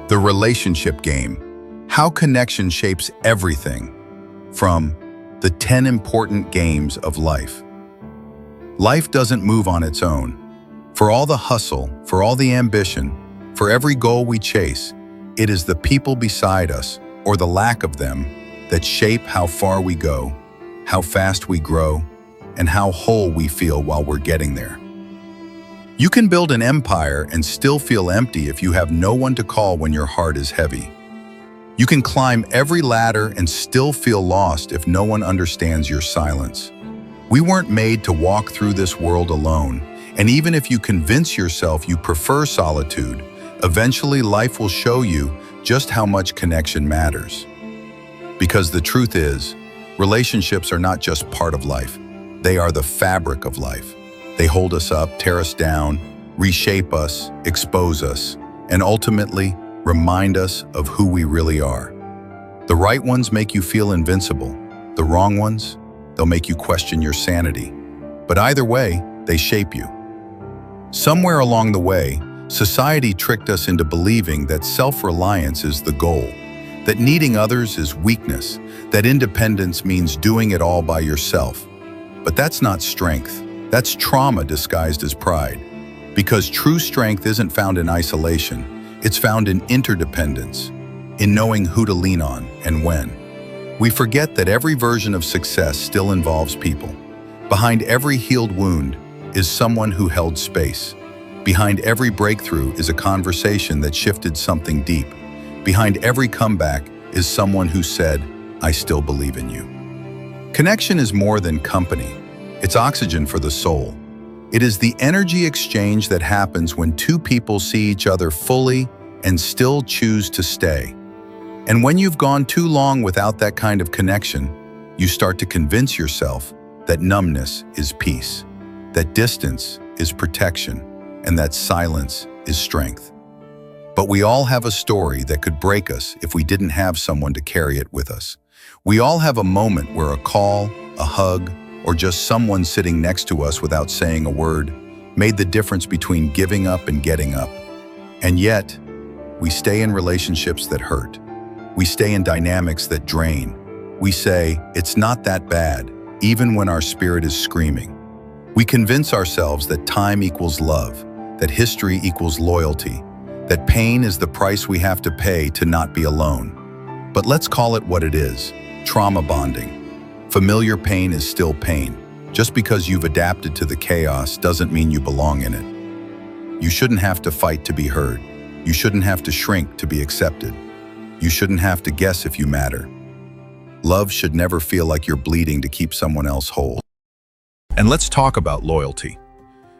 The relationship game. How connection shapes everything. From the 10 important games of life. Life doesn't move on its own. For all the hustle, for all the ambition, for every goal we chase, it is the people beside us, or the lack of them, that shape how far we go, how fast we grow, and how whole we feel while we're getting there. You can build an empire and still feel empty if you have no one to call when your heart is heavy. You can climb every ladder and still feel lost if no one understands your silence. We weren't made to walk through this world alone, and even if you convince yourself you prefer solitude, eventually life will show you just how much connection matters. Because the truth is, relationships are not just part of life. They are the fabric of life. They hold us up, tear us down, reshape us, expose us, and ultimately remind us of who we really are. The right ones make you feel invincible. The wrong ones, they'll make you question your sanity. But either way, they shape you. Somewhere along the way, society tricked us into believing that self-reliance is the goal, that needing others is weakness, that independence means doing it all by yourself. But that's not strength. That's trauma disguised as pride. Because true strength isn't found in isolation, it's found in interdependence, in knowing who to lean on and when. We forget that every version of success still involves people. Behind every healed wound is someone who held space. Behind every breakthrough is a conversation that shifted something deep. Behind every comeback is someone who said, "I still believe in you." Connection is more than company. It's oxygen for the soul. It is the energy exchange that happens when two people see each other fully and still choose to stay. And when you've gone too long without that kind of connection, you start to convince yourself that numbness is peace, that distance is protection, and that silence is strength. But we all have a story that could break us if we didn't have someone to carry it with us. We all have a moment where a call, a hug, or just someone sitting next to us without saying a word made the difference between giving up and getting up. And yet, we stay in relationships that hurt. We stay in dynamics that drain. We say, "It's not that bad," even when our spirit is screaming. We convince ourselves that time equals love, that history equals loyalty, that pain is the price we have to pay to not be alone. But let's call it what it is: trauma bonding. Familiar pain is still pain. Just because you've adapted to the chaos doesn't mean you belong in it. You shouldn't have to fight to be heard. You shouldn't have to shrink to be accepted. You shouldn't have to guess if you matter. Love should never feel like you're bleeding to keep someone else whole. And let's talk about loyalty.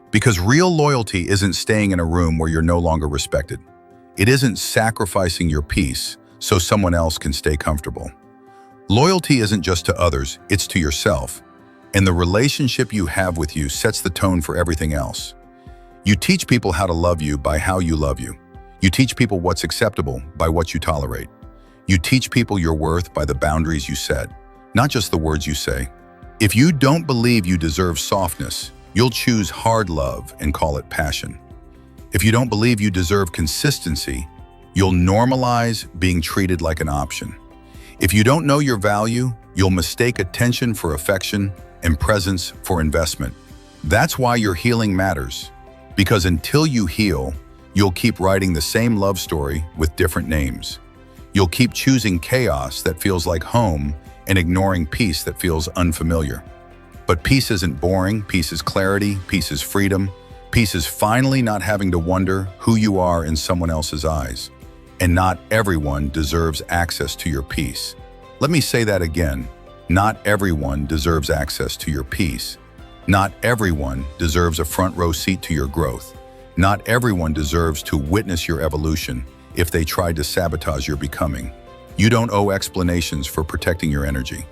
Because real loyalty isn't staying in a room where you're no longer respected. It isn't sacrificing your peace so someone else can stay comfortable. Loyalty isn't just to others, it's to yourself. And the relationship you have with you sets the tone for everything else. You teach people how to love you by how you love you. You teach people what's acceptable by what you tolerate. You teach people your worth by the boundaries you set, not just the words you say. If you don't believe you deserve softness, you'll choose hard love and call it passion. If you don't believe you deserve consistency, you'll normalize being treated like an option. If you don't know your value, you'll mistake attention for affection and presence for investment. That's why your healing matters. Because until you heal, you'll keep writing the same love story with different names. You'll keep choosing chaos that feels like home and ignoring peace that feels unfamiliar. But peace isn't boring, peace is clarity, peace is freedom, peace is finally not having to wonder who you are in someone else's eyes. And not everyone deserves access to your peace. Let me say that again. Not everyone deserves access to your peace. Not everyone deserves a front row seat to your growth. Not everyone deserves to witness your evolution if they tried to sabotage your becoming. You don't owe explanations for protecting your energy.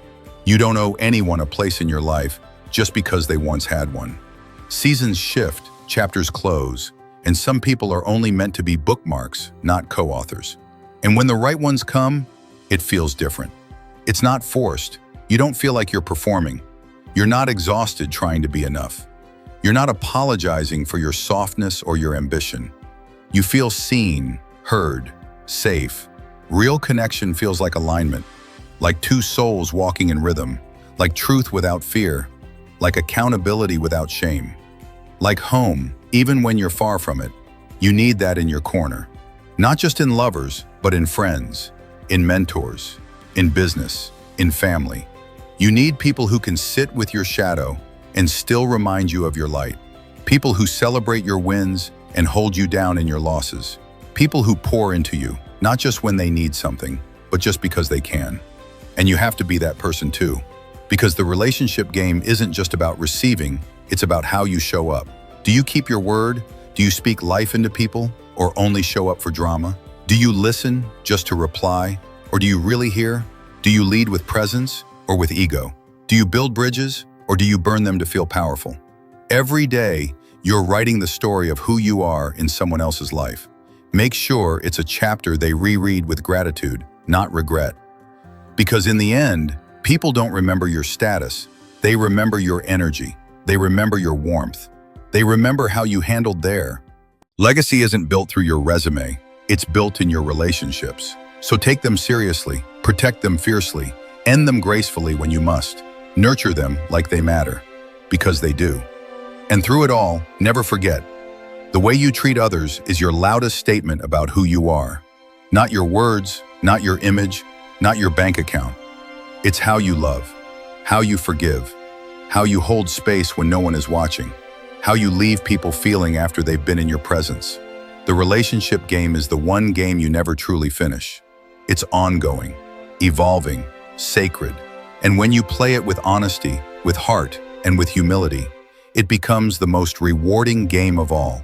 You don't owe anyone a place in your life just because they once had one. Seasons shift, chapters close, and some people are only meant to be bookmarks, not co-authors. And when the right ones come, it feels different. It's not forced. You don't feel like you're performing. You're not exhausted trying to be enough. You're not apologizing for your softness or your ambition. You feel seen, heard, safe. Real connection feels like alignment, like two souls walking in rhythm, like truth without fear, like accountability without shame. Like home, even when you're far from it, you need that in your corner. Not just in lovers, but in friends, in mentors, in business, in family. You need people who can sit with your shadow and still remind you of your light. People who celebrate your wins and hold you down in your losses. People who pour into you, not just when they need something, but just because they can. And you have to be that person too, because the relationship game isn't just about receiving, it's about how you show up. Do you keep your word? Do you speak life into people, or only show up for drama? Do you listen just to reply, or do you really hear? Do you lead with presence or with ego? Do you build bridges, or do you burn them to feel powerful? Every day, you're writing the story of who you are in someone else's life. Make sure it's a chapter they reread with gratitude, not regret. Because in the end, people don't remember your status. They remember your energy. They remember your warmth. They remember how you handled their. Legacy isn't built through your resume. It's built in your relationships. So take them seriously, protect them fiercely, end them gracefully when you must. Nurture them like they matter, because they do. And through it all, never forget, the way you treat others is your loudest statement about who you are. Not your words, not your image, not your bank account. It's how you love, how you forgive, how you hold space when no one is watching, how you leave people feeling after they've been in your presence. The relationship game is the one game you never truly finish. It's ongoing, evolving, sacred. And when you play it with honesty, with heart, and with humility, it becomes the most rewarding game of all.